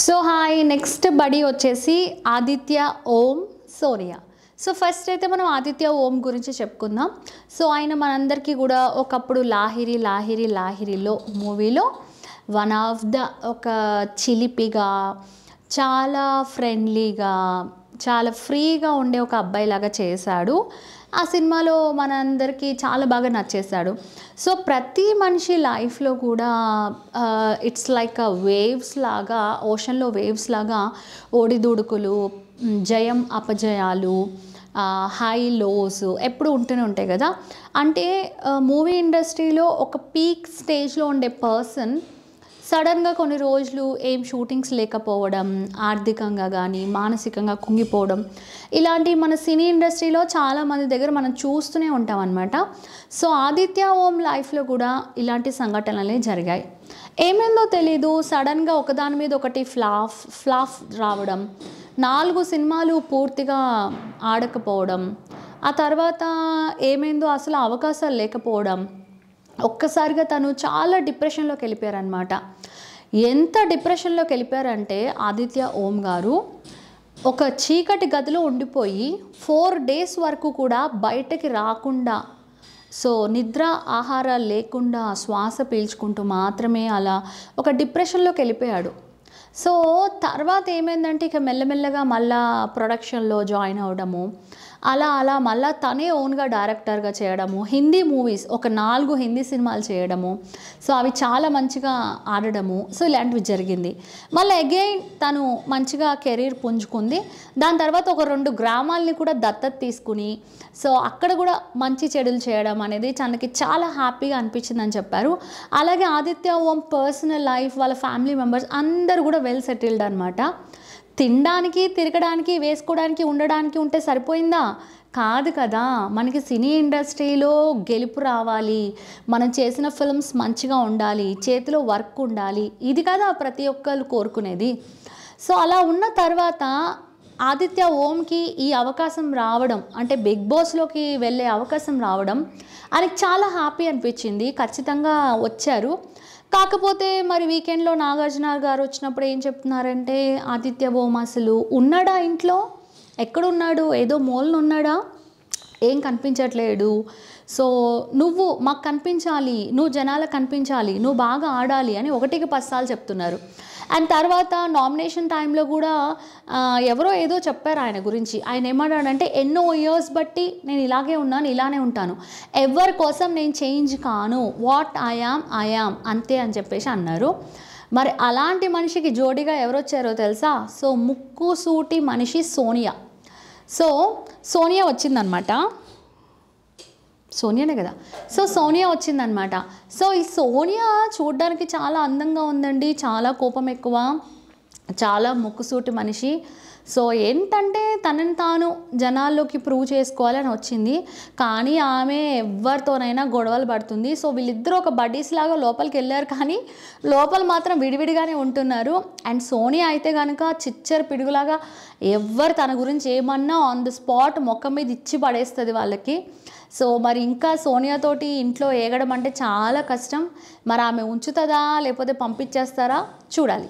So hi next body వచ్చేసి ఆదిత్య ఓం Sonia. So first అయితే మనం ఆదిత్య ఓం గురించి చెప్పుకుందాం. సో ఆయన మనందరికీ కూడా ఒకప్పుడు లాహిరిలో మూవీలో వన్ ఆఫ్ ద ఒక చిలిపిగా, చాలా ఫ్రెండ్లీగా, చాలా ఫ్రీగా ఉండే ఒక అబ్బాయిలాగా చేశాడు. ఆ సినిమాలో మనందరికీ చాలా బాగా నచ్చేశాడు. సో ప్రతి మనిషి లైఫ్లో కూడా ఇట్స్ లైక్ వేవ్స్ లాగా, ఓషన్లో వేవ్స్ లాగా ఓడిదుడుకులు, జయం అపజయాలు, హై లోస్ ఎప్పుడు ఉంటూనే ఉంటాయి కదా. అంటే మూవీ ఇండస్ట్రీలో ఒక పీక్ స్టేజ్లో ఉండే పర్సన్ సడన్గా కొన్ని రోజులు ఏం షూటింగ్స్ లేకపోవడం, ఆర్థికంగా కానీ మానసికంగా కుంగిపోవడం, ఇలాంటి మన సినీ ఇండస్ట్రీలో చాలామంది దగ్గర మనం చూస్తూనే ఉంటాం అన్నమాట. సో ఆదిత్య ఓం లైఫ్లో కూడా ఇలాంటి సంఘటనలే జరిగాయి. ఏమైందో తెలీదు, సడన్గా ఒకదాని మీద ఒకటి ఫ్లాప్ రావడం, 4 సినిమాలు పూర్తిగా ఆడకపోవడం, ఆ తర్వాత ఏమైందో అసలు అవకాశాలు లేకపోవడం, ఒక్కసారిగా తను చాలా డిప్రెషన్లోకి వెళ్ళిపోయారనమాట. ఎంత డిప్రెషన్లోకి వెళ్ళిపోయారంటే ఆదిత్య ఓం గారు ఒక చీకటి గదిలో ఉండిపోయి 4 డేస్ వరకు కూడా బయటకి రాకుండా, సో నిద్ర ఆహారాలు లేకుండా శ్వాస పీల్చుకుంటూ మాత్రమే అలా ఒక డిప్రెషన్లోకి వెళ్ళిపోయాడు. సో తర్వాత ఏమైందంటే ఇక మెల్లమెల్లగా మళ్ళా ప్రొడక్షన్లో జాయిన్ అవ్వడము, అలా మళ్ళీ తనే ఓన్గా డైరెక్టర్గా చేయడము, హిందీ మూవీస్ ఒక 4 హిందీ సినిమాలు చేయడము, సో అవి చాలా మంచిగా ఆడడము, సో ఇలాంటివి జరిగింది. మళ్ళీ అగైన్ తను మంచిగా కెరీర్ పుంజుకుంది. దాని తర్వాత ఒక 2 గ్రామాలని కూడా దత్తత తీసుకుని, సో అక్కడ కూడా మంచి చెడులు చేయడం అనేది తనకి చాలా హ్యాపీగా అనిపించిందని చెప్పారు. అలాగే ఆదిత్య ఓం పర్సనల్ లైఫ్, వాళ్ళ ఫ్యామిలీ మెంబర్స్ అందరూ కూడా వెల్ సెటిల్డ్ అనమాట. తినడానికి, తిరగడానికి, వేసుకోవడానికి, ఉండడానికి ఉంటే సరిపోయిందా? కాదు కదా. మనకి సినీ ఇండస్ట్రీలో గెలుపు రావాలి, మనం చేసిన ఫిల్మ్స్ మంచిగా ఉండాలి, చేతిలో వర్క్ ఉండాలి, ఇది కదా ప్రతి ఒక్కరు కోరుకునేది. సో అలా ఉన్న తర్వాత ఆదిత్య ఓంకి ఈ అవకాశం రావడం, అంటే బిగ్ బాస్లోకి వెళ్ళే అవకాశం రావడం ఆయనకి చాలా హ్యాపీ అనిపించింది. ఖచ్చితంగా వచ్చారు. కాకపోతే మరి వీకెండ్లో నాగార్జున గారు వచ్చినప్పుడు ఏం చెప్తున్నారంటే, ఆదిత్య ఓం అసలు ఉన్నాడా ఇంట్లో, ఎక్కడున్నాడు, ఏదో మూలన ఉన్నాడా, ఏం కనిపించట్లేడు, సో నువ్వు మాకు కనిపించాలి, నువ్వు జనాలకు కనిపించాలి, నువ్వు బాగా ఆడాలి అని 1కి 10 సార్లు చెప్తున్నారు. అండ్ తర్వాత నామినేషన్ టైంలో కూడా ఎవరో ఏదో చెప్పారు ఆయన గురించి. ఆయన ఏమన్నాడంటే, ఎన్నో ఇయర్స్ బట్టి నేను ఇలాగే ఉన్నాను, ఇలానే ఉంటాను, ఎవరి కోసం నేను చేంజ్ కాను, వాట్ ఐ యామ్ అంతే అని చెప్పేసి అన్నారు. మరి అలాంటి మనిషికి జోడీగా ఎవరు వచ్చారో తెలుసా? సో ముక్కు సూటి మనిషి సోనియా. సో సోనియా వచ్చిందనమాట, సోనియానే కదా. సో సోనియా వచ్చిందనమాట. సో ఈ సోనియా చూడ్డానికి చాలా అందంగా ఉందండి, చాలా కోపం ఎక్కువ, చాలా ముక్కుసూటి మనిషి. సో ఏంటంటే తనని తాను జనాల్లోకి ప్రూవ్ చేసుకోవాలని వచ్చింది. కానీ ఆమె ఎవరితోనైనా గొడవలు పడుతుంది. సో వీళ్ళిద్దరూ ఒక బడ్డీస్ లాగా లోపలికి వెళ్ళారు, కానీ లోపల మాత్రం విడివిడిగానే ఉంటున్నారు. అండ్ సోనియా అయితే కనుక చిచ్చర పిడుగులాగా ఎవరు తన గురించి ఏమన్నా ఆన్ ది స్పాట్ మొక్క మీద ఇచ్చి పడేస్తుంది వాళ్ళకి. సో మరి ఇంకా సోనియాతోటి ఇంట్లో ఏగడం అంటే చాలా కష్టం. మరి ఆమె ఉంచుతుందా లేకపోతే పంపించేస్తారా చూడాలి.